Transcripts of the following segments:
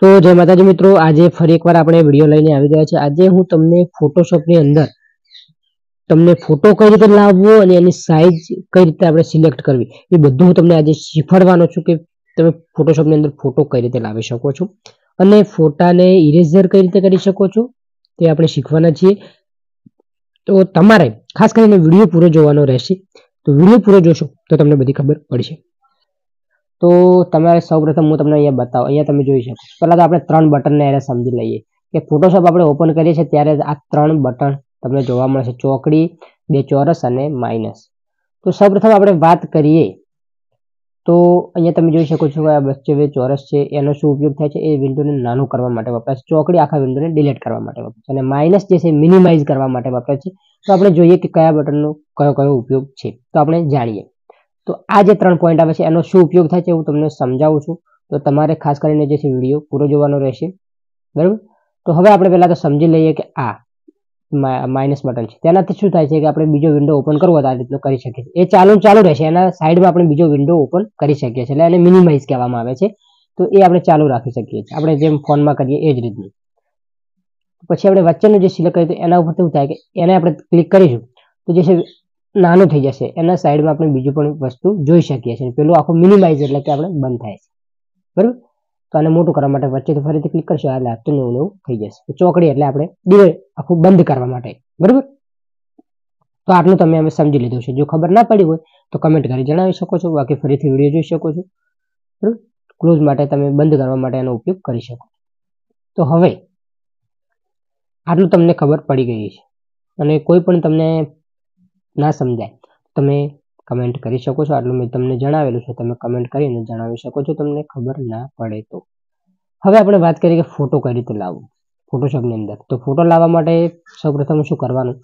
તો જય માતાજી મિત્રો, આજે ફરી એકવાર આપણે વિડીયો લઈને આવી ગયા છે। આજે હું તમને ફોટોશોપની અંદર તમને ફોટો કઈ રીતે લાવવો અને એની સાઈઝ કઈ રીતે આપણે સિલેક્ટ કરવી એ બધું હું તમને આજે શીખવાડવાનો છું કે તમે ફોટોશોપની અંદર ફોટો કઈ રીતે લાવી શકો છો અને ફોટાને ઇરેઝર કઈ રીતે કરી શકો છો તે આપણે શીખવાના છીએ। તો તમારે ખાસ કરીને વિડીયો પૂરો જોવાનો રહેશે। તો વિડીયો પૂરો જોશો તો તમને બધી ખબર પડશે। तो तमारे सौप्रथम हूँ तमने अहींया बतावुं। अहींया तमे जोई शको। पहला तो आपणे 3 बटन ने समजी लईए कि फोटोशॉप आपणे ओपन करीए छीए त्यारे आ 3 बटन तमने जोवा मळशे, चौकड़ी, 2 चौरस अने माइनस। तो सौप्रथम आपणे वात करीए तो अहींया तमे जोई शको छो के आ वच्चे जे चौरस छे एनो शुं उपयोग थाय छे? ए विंडोने नानुं करवा माटे वपराय छे। चौकड़ी आखा विंडोने डिलीट करवा माटे वपराय छे अने माइनस जे छे मिनिमाइज करवा माटे वपराय छे। तो आपणे जोईए के कया बटननो कयो कयो उपयोग छे तो आपणे जाणीए। तो आ जे 3 पॉइंट आवे छे एनो शुं उपयोग थाय छे हुं तमने समजावुं छुं। तो तमारे खास करीने जे छे विडियो पूरो जोवानो रहेशे, बराबर। तो हवे आपणे पहिला तो समजी लईए के आ माइनस बटन छे तेनाथी शुं थाय छे के आपणे बीजो विंडो ओपन करवो होय तो आ रीतनो करी शकीए छीए। ए चालू रहेशे, एना साइडमां आपणे बीजो विंडो ओपन करी शकीए छीए, એટલે એને મિનિમાઇઝ કહેવામાં આવે છે। તો એ આપણે ચાલુ રાખી શકીએ છીએ, આપણે જેમ ફોનમાં કરીએ એ જ રીતનું। પછી આપણે વચ્ચેનું જે સિલેક્ટ કરીએ તો એના ઉપર શું થાય કે એને આપણે ક્લિક કરીશું તો જે છે નાનું થઈ જશે, એના સાઈડમાં આપણે બીજું પણ વસ્તુ જોઈ શકીએ છીએ। પેલું આખું મિનિમાઇઝ એટલે કે આપણે બંધ થાય છે, બરાબર। તો આને મોટું કરવા માટે વચ્ચેથી ફરીથી ક્લિક કરશું એટલે આ તો નવું થઈ જશે। ચોકડી એટલે આપણે ડિવાઇડ આખું બંધ કરવા માટે, બરાબર। તો આટલું તમે અમે સમજી લીધું છે। જો ખબર ના પડી હોય તો કમેન્ટ કરી જણાવી શકો છો, બાકી ફરીથી વિડીયો જોઈ શકો છો, બરાબર। ક્લોઝ માટે તમે બંધ કરવા માટે એનો ઉપયોગ કરી શકો। તો હવે આટલું તમને ખબર પડી ગઈ છે અને કોઈ પણ તમને ના સમજાય તમે કમેન્ટ કરી શકો છો। આટલું મેં તમને જણાવેલું છે, તમે કમેન્ટ કરીને જણાવી શકો છો તમને ખબર ના પડે તો। હવે આપણે વાત કરીએ કે ફોટો કઈ રીતે લાવવો ફોટોશોપની અંદર। તો ફોટો લાવવા માટે સૌપ્રથમ શું કરવાનું,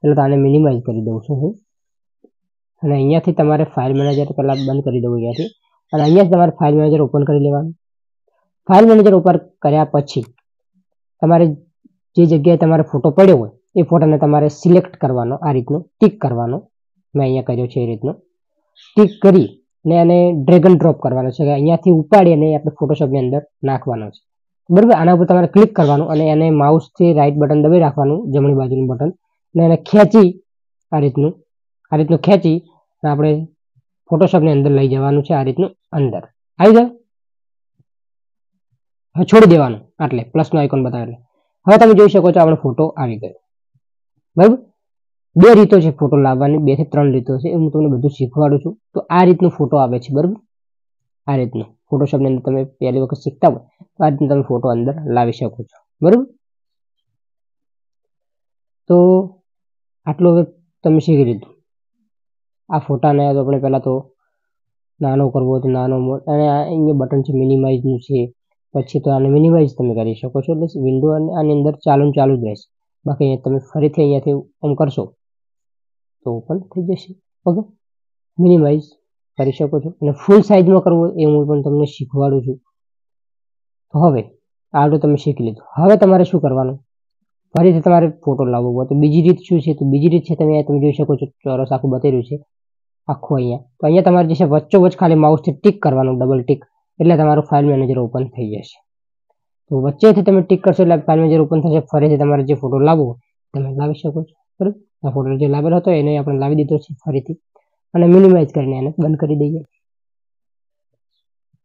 પહેલા તો આને મિનિમાઇઝ કરી દઉં છું હું અને અહીંયાથી તમારે ફાઇલ મેનેજર પહેલા બંધ કરી દઉં અહીંયાથી અને અહીંયાથી તમારે ફાઇલ મેનેજર ઓપન કરી લેવાનું। ફાઇલ મેનેજર ઓપન કર્યા પછી તમારે જે જગ્યાએ તમારો ફોટો પડ્યો હોય એ ફોટાને તમારે સિલેક્ટ કરવાનો, આ રીતનો ટિક કરવાનો। મેં અહીંયા કર્યો છે એ રીતનો ટિક કરી ને એને ડ્રેગ એન્ડ ડ્રોપ કરવાનો છે કે અહીંયાથી ઉપાડી અને આપણે ફોટોશોપની અંદર નાખવાનો છે, બરાબર। આના ઉપર તમારે ક્લિક કરવાનું અને એને માઉસથી રાઈટ બટન દબાવી રાખવાનું, જમણી બાજુનું બટન, અને એને ખેંચી આ રીતનું ખેંચી આપણે ફોટોશોપની અંદર લઈ જવાનું છે। આ રીતનું અંદર આવી જાય, હવે છોડી દેવાનું આટલે પ્લસનો આઇકોન બતાવે એટલે હવે તમે જોઈ શકો છો આપણો ફોટો આવી ગયો, બરાબર। 2 રીતો છે ફોટો લાવવાની, 2 થી 3 રીતો છે, હું તમને બધું શીખવાડું છું। તો આ રીતનો ફોટો આવે છે, બરાબર। આ રીતનો ફોટોશોપની અંદર તમે પહેલી વખત શીખતા હોય તો આ રીતનો તમે ફોટો અંદર લાવી શકો છો, બરાબર। તો આટલું હવે તમે શીખી લીધું। આ ફોટાને આપણે પહેલા તો નાનો કરવો હોય તો નાનો, અને અહીંયા બટન છે મિનિમાઇઝનું છે, પછી તો આને મિનિમાઇઝ તમે કરી શકો છો એટલે વિન્ડો આની અંદર ચાલુ જ રહેશે। બાકી તમે ફરીથી અહીંયાથી ઓન કરશો તો ઓપન થઈ જશે, ઓકે। મિનિમાઇઝ કરી શકો છો અને ફૂલ સાઇઝમાં કરવો એ હું પણ તમને શીખવાડું છું। તો હવે આટલું તમે શીખી લીધું। હવે તમારે શું કરવાનું, ફરીથી તમારે ફોટો લાવવો હોય તો બીજી રીત શું છે, તો બીજી રીત છે તમે જોઈ શકો છો ચોરસ આખું બતાવી રહ્યું છે આખું અહીંયા। તો અહીંયા તમારે જે છે વચ્ચોવચ્ચ ખાલી માઉસથી ટિક કરવાનું, ડબલ ટિક, એટલે તમારું ફાઇલ મેનેજર ઓપન થઈ જશે। તો વચ્ચેથી તમે ટિક કરશો એટલે ફાઇલ મેનેજર ઓપન થશે। ફરીથી તમારે જે ફોટો લાવવો તમે લાવી શકો છો, બરાબર। આ ફોટો જે લાવેલો હતો એને આપણે લાવી દીધો છે ફરીથી અને મિનિમાઇઝ કરીને એને બંધ કરી દઈએ,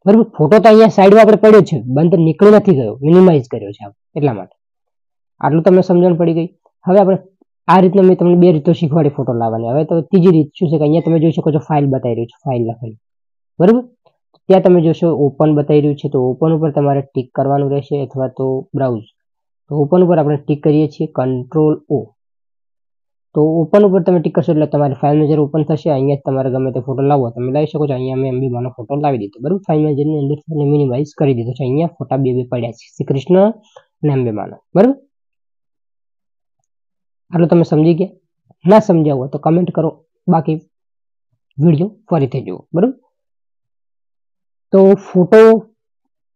બરાબર। ફોટો તો અહીંયા સાઈડમાં આપણે પડ્યો છે, બંધ નીકળી નથી ગયો, મિનિમાઇઝ કર્યો છે એટલા માટે। આટલું તમને સમજણ પડી ગઈ। હવે આપણે આ રીતના મેં તમને 2 રીતો શીખવાડી ફોટો લાવવાની। હવે તો ત્રીજી રીત શું છે કે અહીંયા તમે જોઈ શકો છો ફાઇલ બતાવી રહ્યું છે, ફાઇલ લખેલી, બરાબર। ત્યાં તમે જોશો ઓપન બતાવી રહ્યું છે, તો ઓપન ઉપર તમારે ટિક કરવાનું રહેશે અથવા તો બ્રાઉઝ। તો ઓપન ઉપર આપણે ટિક કરીએ છીએ, કંટ્રોલ O। તો ઓપન ઉપર તમે ટિક કરશો એટલે તમારી ફાઇલ મેનેજર ઓપન થશે। અહીંયા તમારે ગમે તે ફોટો લાવવો તમે લાવી શકો છો। અહીંયા મેં અંબેમાનો ફોટો લાવી દીધો, બરાબર। ફાઇલ મેનેજરની અંદર મિનિમાઇઝ કરી દીધો છે। અહીંયા ફોટા 2 પડ્યા છે, શ્રી કૃષ્ણ અને અંબેમાનો, બરાબર। આટલું તમે સમજી ગયા? ના સમજ્યા હોય તો કમેન્ટ કરો, બાકી વિડીયો ફરીથી જુઓ, બરાબર। તો ફોટો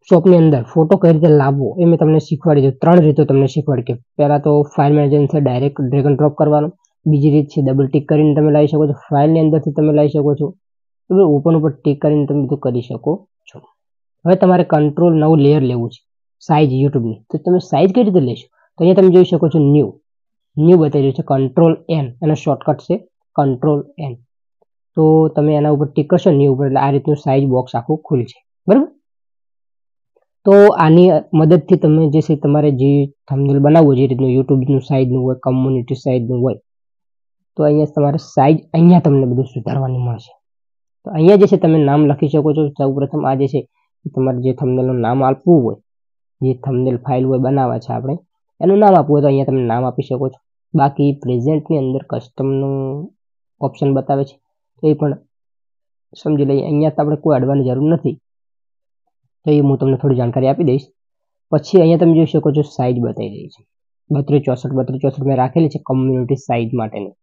શોપની અંદર ફોટો કઈ રીતે લાવવો એ મેં તમને શીખવાડી દીધું। 3 રીતો તમને શીખવાડી કે પહેલા તો ફાઇલ મેનેજરથી ડાયરેક્ટ ડ્રેગ એન્ડ ડ્રોપ કરવાનું, બીજી રીત છે ડબલ ટિક કરીને તમે લાવી શકો છો, ફાઇલની અંદરથી તમે લાવી શકો છો, બરાબર। ઓપન ઉપર ટિક કરીને તમે બધું કરી શકો છો। હવે તમારે કંટ્રોલ નવું લેયર લેવું છે, સાઇઝ યુટ્યુબની. તો તમે સાઇઝ કઈ રીતે લેશો? તો અહીંયા તમે જોઈ શકો છો ન્યૂ બતાવી રહ્યું છે, કંટ્રોલ એન એનો શોર્ટકટ છે કંટ્રોલ એન. તો તમે એના ઉપર ટિક કરશો ન્યૂ ઉપર, એટલે આ રીતનું સાઇઝ બોક્સ આખું ખુલશે, બરાબર. તો આની મદદથી તમે જે છે તમારે જે થંબનેલ બનાવવું જે રીતનું યુટ્યુબનું સાઇઝનું હોય, કમ્યુનિટી સાઇઝનું હોય, તો અહીંયા તમારે સાઇઝ અહીંયા તમને બધું સુધારવાની મળશે. તો અહીંયા જે છે તમે નામ લખી શકો છો. સૌપ્રથમ આ જે છે તમારે જે થંબનેલનું નામ આપવું હોય, જે થંબનેલ ફાઇલ હોય બનાવવા છે આપણે, એનું નામ આપવું હોય તો અહીંયા તમે નામ આપી શકો છો. બાકી પ્રેઝન્ટની અંદર કસ્ટમનું ઓપ્શન બતાવે છે, તો એ પણ સમજી લઈએ. અહીંયા તો આપણે કોઈ અડવાની જરૂર નથી, તો એ હું તમને થોડી જાણકારી આપી દઈશ. પછી અહીંયા તમે જોઈ શકો છો સાઇઝ બતાવી રહી છે 3264 મેં રાખેલી છે કમ્યુનિટી સાઇઝ માટેની,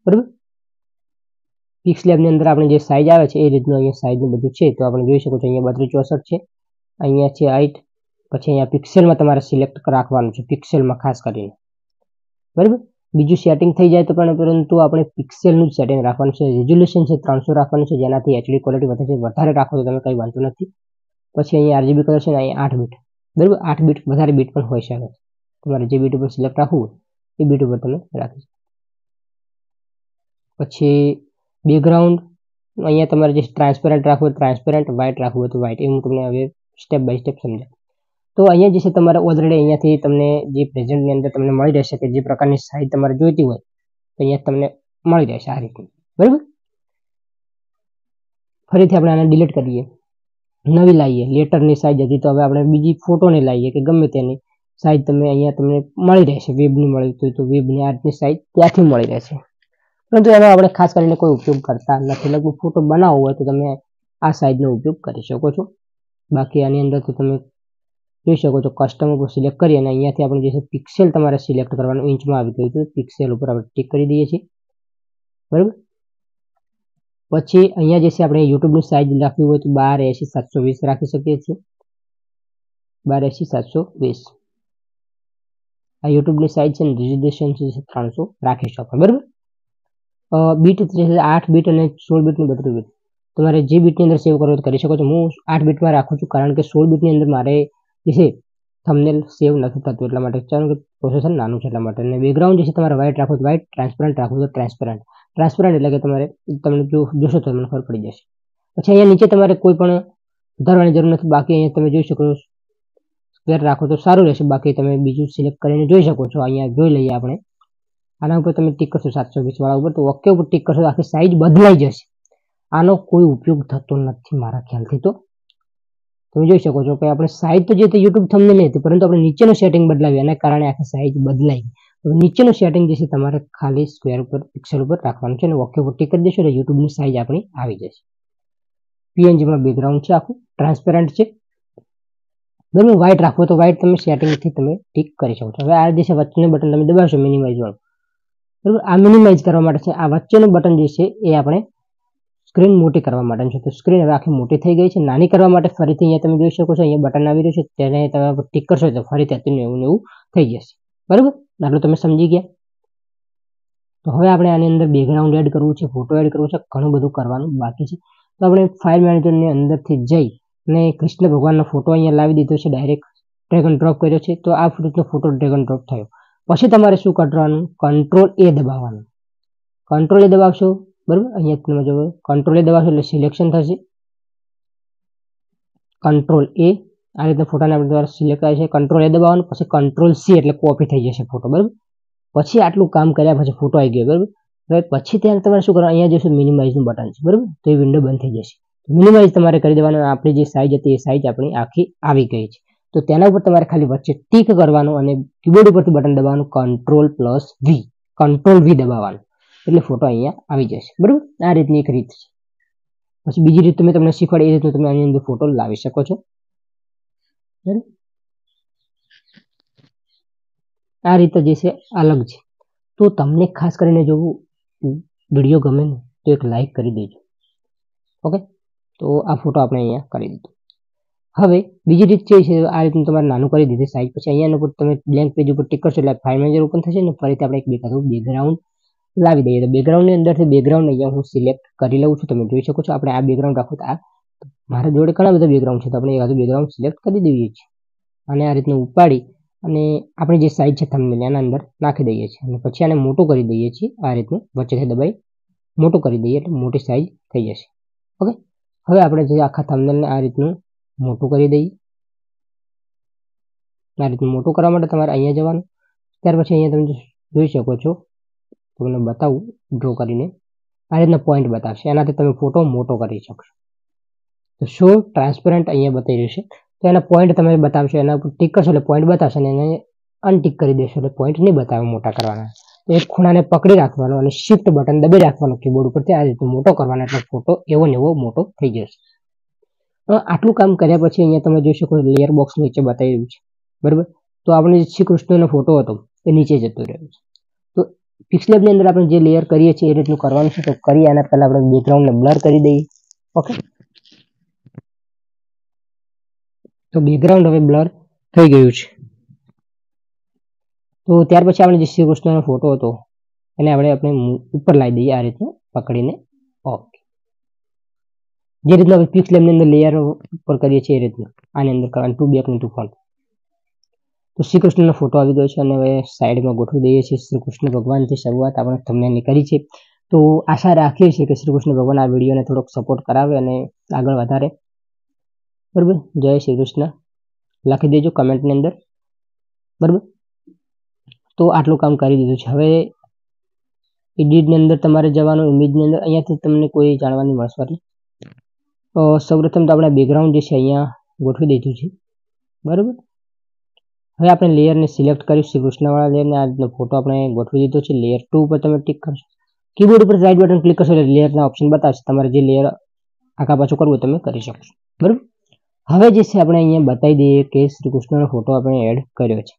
બરાબર. પિક્સલેબની અંદર આપણે જે સાઇઝ આવે છે એ રીતનું અહીંયા સાઇઝનું બધું છે. તો આપણે જોઈ શકો છો અહીંયા 3264 છે, અહીંયા છે 8. પછી અહીંયા પિક્સેલમાં તમારે સિલેક્ટ રાખવાનું છે, પિક્સેલમાં ખાસ કરીને, બરાબર. બીજું સેટિંગ થઈ જાય તો પણ પરંતુ આપણે પિક્સેલનું જ સેટિંગ રાખવાનું છે. રિઝોલ્યુશન છે 300 રાખવાનું છે, જેનાથી એચડી ક્વોલિટી વધે છે. વધારે રાખો તો તમે કંઈ વાંધો નથી. પછી અહીંયા આરજીબી કલર છે ને અહીંયા 8 બીટ, બરાબર. 8 બીટ વધારે બીટ પણ હોઈ શકે. તમારે જે બીટ ઉપર સિલેક્ટ રાખવું હોય એ બીટ ઉપર તમે રાખી શકો. પછી બેકગ્રાઉન્ડ અહીંયા તમારે જે ટ્રાન્સપેરન્ટ રાખવું હોય ટ્રાન્સપેરન્ટ, વ્હાઇટ રાખવું હોય તો વ્હાઇટ. એ હું તમને હવે સ્ટેપ બાય સ્ટેપ સમજાવું. તો અહીંયા જે છે તમારે ઓલરેડી અહીંયાથી તમને જે પ્રેઝન્ટની અંદર તમને મળી રહેશે કે જે પ્રકારની સાઇઝ તમારે જોઈતી હોય તો અહીંયા તમને મળી રહેશે આ રીતની, બરાબર. ફરીથી આપણે આને ડિલીટ કરીએ, નવી લાવીએ. લેટરની સાઇઝ હતી તો હવે આપણે બીજી ફોટોને લાવીએ કે ગમે તેની સાઇઝ તમે અહીંયા તમને મળી રહેશે. વેબની મળી તો વેબની આ રીતની સાઇઝ ત્યાંથી મળી રહેશે. પરંતુ એનો આપણે ખાસ કરીને કોઈ ઉપયોગ કરતા નથી. લગભગ ફોટો બનાવવો હોય તો તમે આ સાઇઝનો ઉપયોગ કરી શકો છો. બાકી આની અંદર તો તમે જોઈ શકો છો કસ્ટમ ઉપર સિલેક્ટ કરી અને અહીંયાથી આપણે જે છે પિક્સેલ તમારે સિલેક્ટ કરવાનું. ઇંચમાં આવી ગયું તો પિક્સેલ ઉપર આપણે ટિક કરી દઈએ છીએ, બરાબર. પછી અહીંયા જે છે આપણે યુટ્યુબની સાઇઝ રાખવી હોય તો 1280 720 રાખી શકીએ છીએ. 1280 720 આ યુટ્યુબની સાઇઝ છે ને રિઝોલ્યુશન છે 300 રાખી શકો, બરાબર. બીટ જે છે 8 બીટ અને 16 બીટની 32 બીટ તમારે જે બીટની અંદર સેવ કરવો તો કરી શકો છો. હું 8 બીટમાં રાખું છું કારણ કે 16 બીટની અંદર મારે જે છે થંબનેલ સેવ નથી થતું એટલા માટે, કારણ કે પ્રોસેસર નાનું છે એટલા માટે. અને બેકગ્રાઉન્ડ જે છે તમારે વ્હાઇટ રાખવું તો વ્હાઇટ, ટ્રાન્સપરન્ટ રાખવું તો ટ્રાન્સપરન્ટ. ટ્રાન્સપરન્ટ એટલે કે તમારે તમને જોશો તો તમને ખબર પડી જશે. પછી અહીંયા નીચે તમારે કોઈ પણ વધારવાની જરૂર નથી. બાકી અહીંયા તમે જોઈ શકો છો સ્ક્વેર રાખો તો સારું રહેશે. બાકી તમે બીજું સિલેક્ટ કરીને જોઈ શકો છો. અહીંયા જોઈ લઈએ આપણે. આના ઉપર તમે ટિક કરશો 720 વાળા ઉપર તો ઓકે ઉપર ટિક કરશો આખી સાઇઝ બદલાઈ જશે. આનો કોઈ ઉપયોગ થતો નથી મારા ખ્યાલથી. તો તમે જોઈ શકો છો કે આપણે સાઇઝ તો જે યુટ્યુબ થંબનેલ હતી પરંતુ આપણે નીચેનું સેટિંગ બદલાવી એના કારણે આખી સાઇઝ બદલાઈ. તો નીચેનું સેટિંગ જે છે તમારે ખાલી સ્ક્વેર ઉપર પિક્સેલ ઉપર રાખવાનું છે અને ઓકે ઉપર ટિક કરી દેશો એટલે યુટ્યુબની સાઇઝ આપણી આવી જશે. પીએનજીમાં બેકગ્રાઉન્ડ છે આખું ટ્રાન્સપેરન્ટ છે, બરાબર. વ્હાઇટ રાખવો તો વ્હાઇટ તમે સેટિંગથી તમે ટિક કરી શકો છો. હવે આ જે છે વચ્ચેનું બટન તમે દબાવશો મિનિમાઇઝ વાળું, બરાબર. આ મિનિમાઇઝ કરવા માટે છે. આ વચ્ચેનું બટન જે છે એ આપણે સ્ક્રીન મોટી કરવા માટે છે. તો સ્ક્રીન હવે આખી મોટી થઈ ગઈ છે. નાની કરવા માટે ફરીથી અહીંયા તમે જોઈ શકો છો અહીંયા બટન આવી રહ્યું છે, તેને તમે ટિક કરશો તો ફરીથી અત્યારે એવું થઈ જશે, બરાબર. આટલું તમે સમજી ગયા. તો હવે આપણે આની અંદર બેકગ્રાઉન્ડ એડ કરવું છે, ફોટો એડ કરવું છે, ઘણું બધું કરવાનું બાકી છે. તો આપણે ફાઇલ મેનેજરની અંદરથી જઈ અને કૃષ્ણ ભગવાનનો ફોટો અહીંયા લાવી દીધો છે, ડાયરેક્ટ ડ્રેગ એન્ડ ડ્રોપ કર્યો છે. તો આ રીતનો ફોટો ડ્રેગ એન્ડ ડ્રોપ થયો. પછી તમારે શું કરવાનું, કંટ્રોલ એ દબાવવાનું. કંટ્રોલ એ દબાવશો, બરાબર. અહીંયા તમે જો કંટ્રોલ એ દબાવશો એટલે સિલેક્શન થશે. કંટ્રોલ એ આ રીતના ફોટાને આપણે દ્વારા સિલેક્ટ થાય છે. કંટ્રોલ એ દબાવવાનું, પછી કંટ્રોલ સી એટલે કોપી થઈ જશે ફોટો, બરાબર. પછી આટલું કામ કર્યા પછી ફોટો આવી ગયો, બરાબર. હવે પછી ત્યારે તમારે શું કરવાનું, અહીંયા જોશું મિનિમાઇઝનું બટન છે, બરાબર. તો એ વિન્ડો બંધ થઈ જશે. મિનિમાઇઝ તમારે કરી દેવાનું. આપણી જે સાઇઝ હતી એ સાઇઝ આપણી આખી આવી ગઈ છે. તો તેના ઉપર તમારે ખાલી વચ્ચે ટીક કરવાનું અને કીબોર્ડ ઉપરથી બટન દબાવવાનું કંટ્રોલ+V, કંટ્રોલ V દબાવવાનું એટલે ફોટો અહીંયા આવી જશે, બરાબર. આ રીતની એક રીત છે. પછી બીજી રીત મેં તમને શીખવાડી એ રીતનું તમે આની અંદર ફોટો લાવી શકો છો, બરાબર. આ રીતે જે છે અલગ છે. તો તમને ખાસ કરીને જો વિડીયો ગમે ને તો એક લાઈક કરી દેજો, ઓકે. તો આ ફોટો આપણે અહીંયા કરી દીધો. હવે બીજી રીત છે આ રીતનું તમારે નાનું કરી દીધું સાઇઝ. પછી અહીંયા ઉપર તમે બ્લેન્ક પેજ ઉપર ટિક કરશો એટલે ફાઇલ મેનેજર ઓપન થશે ને ફરીથી આપણે એક બેકગ્રાઉન્ડ લાવી દઈએ. તો બેકગ્રાઉન્ડની અંદરથી બેકગ્રાઉન્ડ અહીંયા હું સિલેક્ટ કરી લઉં છું. તમે જોઈ શકો છો આપણે આ બેકગ્રાઉન્ડ રાખો તો આ મારા જોડે ઘણા બધા બેકગ્રાઉન્ડ છે તો આપણે એક બેકગ્રાઉન્ડ સિલેક્ટ કરી દઈએ છીએ, આને આ રીતનું ઉપાડી અને આપણી જે સાઈઝ છે થંબનેલ એના અંદર નાખી દઈએ છીએ અને પછી આને મોટું કરી દઈએ છીએ. આ રીતનું વચ્ચેથી દબાઈ મોટું કરી દઈએ એટલે મોટી સાઈઝ થઈ જશે. ઓકે, હવે આપણે જે આખા થંબનેલને આ રીતનું મોટું કરી દઈએ. આ રીતનું મોટું કરવા માટે તમારે અહીંયા જવાનું. ત્યાર પછી અહીંયા તમે જોઈ શકો છો, તમને બતાવું ડ્રો કરીને, આ રીતના પોઈન્ટ બતાવશે. એનાથી તમે ફોટો મોટો કરી શકશો. તો શો ટ્રાન્સપરન્ટ અહીંયા બતાવી રહ્યું છે. તો એના પોઈન્ટ તમે બતાવશો, એના ઉપર ટિક કરશો એટલે પોઈન્ટ બતાવશે અને એને અનટિક કરી દેશો એટલે પોઈન્ટ નહીં બતાવે મોટા કરવાના. તો એક ખૂણાને પકડી રાખવાનો અને શિફ્ટ બટન દબાઈ રાખવાનું કીબોર્ડ ઉપરથી આ રીતે મોટો કરવાનો એટલે ફોટો એવો ને એવો મોટો થઈ જશે. આટલું કામ કર્યા પછી અહીંયા તમે જોઈ શકો લેયર બોક્સ નીચે બતાવી રહ્યું છે, બરાબર. તો આપણે જે શ્રી કૃષ્ણનો ફોટો હતો એ નીચે જતો રહ્યો છે. તો પિક્સલેબની અંદર આપણે જે લેયર કરીએ છીએ એ રીતનું કરવાનું છે. તો કરીએ એના પહેલા આપણે બેકગ્રાઉન્ડને બ્લર કરી દઈએ. ઓકે, તો બેકગ્રાઉન્ડ હવે બ્લર થઈ ગયું છે. તો ત્યાર પછી આપણે જે શ્રી કૃષ્ણનો ફોટો હતો એને આપણે ઉપર લાવી દઈએ આ રીતનું પકડીને. ઓકે, જે રીતના આપણે પિક્સલેબની અંદર લેયર ઉપર કરીએ છીએ એ રીતનું આની અંદર કરવાનું, ટુ બેક ને ટુ ફ્રન્ટ. તો શ્રી કૃષ્ણનો ફોટો આવી ગયો છે અને હવે સાઈડમાં ગોઠવી દઈએ છીએ. શ્રી કૃષ્ણ ભગવાનથી શરૂઆત આપણે થંબનેલની કરી છે. તો આશા રાખીએ છીએ કે શ્રી કૃષ્ણ ભગવાન આ વિડીયોને થોડોક સપોર્ટ કરાવે અને આગળ વધારે, બરાબર. જય શ્રી કૃષ્ણ લખી દેજો કમેન્ટની અંદર, બરાબર. તો આટલું કામ કરી દીધું છે. હવે એડિટની અંદર તમારે જવાનું, ઇમેજની અંદર. અહીંયાથી તમને કોઈ જાણવાની મળશે. સૌપ્રથમ તો આપણે બેકગ્રાઉન્ડ જે છે અહીંયા ગોઠવી દીધું છે, બરાબર. હવે આપણે લેયરને સિલેક્ટ કર્યું, શ્રી કૃષ્ણવાળા લેયરને આ રીતનો ફોટો આપણે ગોઠવી દીધો છે. લેયર 2 ઉપર તમે ટિક કરશો, કીબોર્ડ ઉપર રાઈટ બટન ક્લિક કરશો એટલે લેયરના ઓપ્શન બતાવશે. તમારે જે લેયર આગા પાછું કરવું તમે કરી શકશો, બરાબર. હવે જે છે આપણે અહીંયા બતાવી દઈએ કે શ્રી કૃષ્ણનો ફોટો આપણે એડ કર્યો છે.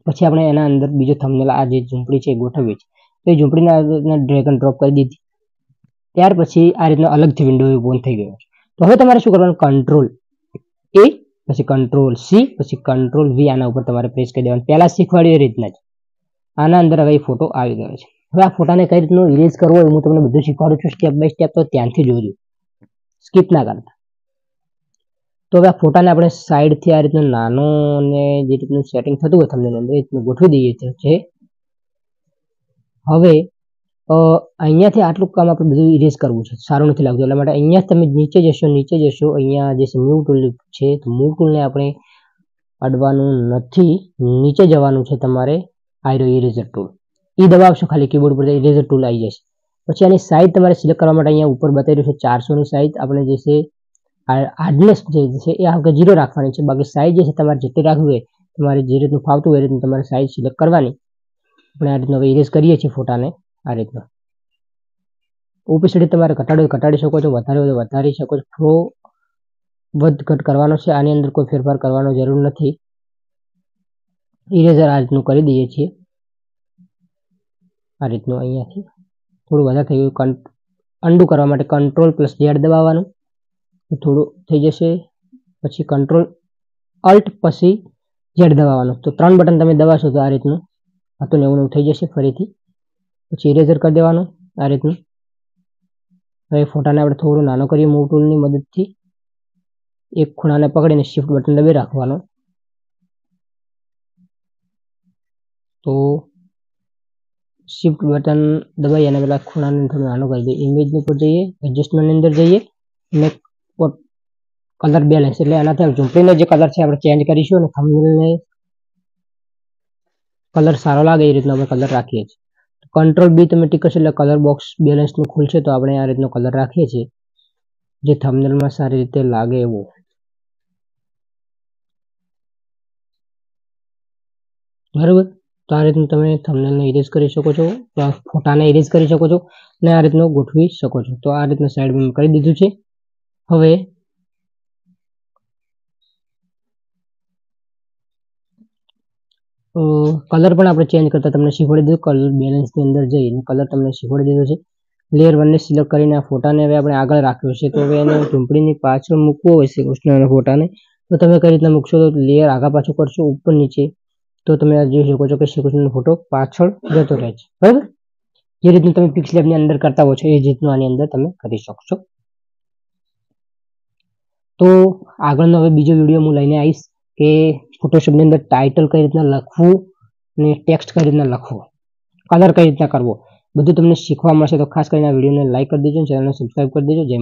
પછી આપણે એના અંદર બીજો થંબનેલ આ જે ઝૂંપડી છે એ ગોઠવીએ છીએ. તો એ ઝૂંપડીના ડ્રેગ એન્ડ ડ્રોપ કરી દીધી. ત્યાર પછી આ રીતનો અલગથી વિન્ડો ઓપન થઈ ગયો છે. તો હવે તમારે શું કરવાનું, કંટ્રોલ A પછી કંટ્રોલ C પછી કંટ્રોલ V આના ઉપર તમારે પ્રેસ કરી દેવાનું. પહેલા શીખવાડ્યું એ રીતના જ આના અંદર હવે ફોટો આવી ગયો છે. હવે આ ફોટાને કઈ રીતનું ઇરેઝ કરવો હું તમને બધું શીખવાડું છું સ્ટેપ બાય સ્ટેપ. તો ધ્યાનથી જોજો, સ્કીપ ના કરતા. તો હવે આ ફોટાને આપણે સાઈડથી આ રીતનું નાનો અને જે રીતનું સેટિંગ થતું હોય તમને અંદર એ રીતનું ગોઠવી દઈએ છીએ. હવે અહીંયાથી આટલું કામ આપણે બધું ઇરેઝ કરવું છે, સારું નથી લાગતું. એટલા માટે અહીંયા તમે નીચે જશો, અહીંયા જે છે મૂવ ટૂલ છે, તો મૂવ ટૂલને આપણે અડવાનું નથી, નીચે જવાનું છે તમારે. આયરો ઇરેઝર ટૂલ એ દબાવશો ખાલી કીબોર્ડ પર, ઇરેઝર ટૂલ આવી જશે. પછી આની સાઈઝ તમારે સિલેક્ટ કરવા માટે અહીંયા ઉપર બતાવી રહ્યું છે 400ની સાઈઝ. આપણે જે છે હાર્ડનેસ જે છે એ આપણે 0 રાખવાની છે. બાકી સાઈઝ જે છે તમારે જેટલી રાખવી હોય, તમારે જે રીતનું ફાવતું હોય એ રીતનું તમારે સાઈઝ સિલેક્ટ કરવાની. આપણે આ રીતનો ઇરેઝ કરીએ છીએ ફોટાને આ રીતનો. ઓપેસિટી તમારે ઘટાડી શકો છો, વધારે હોય તો વધારી શકો છો. ફ્લો વધ ઘટ કરવાનો છે, આની અંદર કોઈ ફેરફાર કરવાનો જરૂર નથી. ઇરેઝર આ રીતનું કરી દઈએ છીએ આ રીતનું. અહીંયાથી થોડું વધારે થઈ ગયું, અન્ડુ કરવા માટે Ctrl+Z દબાવવાનું, થોડું થઈ જશે. પછી Ctrl+Alt પછી Z દબાવવાનું. તો 3 બટન તમે દબાવશો તો આ રીતનું હતું ને એવું થઈ જશે ફરીથી. પછી ઇરેઝર કરી દેવાનું આ રીતનું. હવે ફોટાને આપણે થોડો નાનો કરીએ મૂવ ટૂલની મદદથી. એક ખૂણાને પકડીને શિફ્ટ બટન દબાવી રાખવાનો. તો શિફ્ટ બટન દબાઈ અને પેલા ખૂણાને થોડું નાનો કરી દઈએ. ઇમેજની ઉપર જઈએ, એડજસ્ટમેન્ટની અંદર જઈએ અને કલર બેલેન્સ એટલે એનાથી ઝૂંપડીનો જે કલર છે આપણે ચેન્જ કરીશું અને થંબનેલને કલર સારો લાગે એ રીતનો આપણે કલર રાખીએ છીએ. Ctrl+B તમે ટિક કરશો એટલે કલર બોક્સ બેલેન્સનું ખુલશે. તો આપણે આ રીતનો કલર રાખીએ છીએ જે થંબનેલમાં સારી રીતે લાગે એવો. બરાબર. તો આ રીતનું તમે થંબનેલને ઇરેઝ કરી શકો છો, ફોટાને ઇરેઝ કરી શકો છો અને આ રીતનું ગોઠવી શકો છો. તો આ રીતનું સાઈડમાં કરી દીધું છે. હવે કલર પણ આપણે ચેન્જ કરતા તમને શીખવાડી દીધું. કલર બેલેન્સની અંદર જઈને કલર તમને શીખવાડી દીધો છે. લેયર 1ને સિલેક્ટ કરીને આ ફોટાને હવે આપણે આગળ રાખ્યો છે. તો હવે એને ઝૂંપડીની પાછળ મૂકવો હોય છે કૃષ્ણના ફોટાને, તો તમે કઈ રીતના મૂકશો? તો લેયર આગા પાછું કરશો ઉપર નીચે, તો તમે જોઈ શકો છો કે શ્રી કૃષ્ણનો ફોટો પાછળ જતો રહે છે. બરાબર. જે રીતનું તમે પિક્સલેબની અંદર કરતા હો છો એ જ રીતનું આની અંદર તમે કરી શકશો. તો આગળનો હવે બીજો વિડીયો હું લઈને આવીશ કે ફોટોશોપની અંદર ટાઇટલ કઈ રીતના લખવું અને ટેક્સ્ટ કઈ રીતના લખવું, કલર કઈ રીતના કરવો, બધું તમને શીખવા મળશે. તો ખાસ કરીને આ વિડીયોને લાઈક કરી દેજો, ચેનલને સબસ્ક્રાઇબ કરી દેજો. જય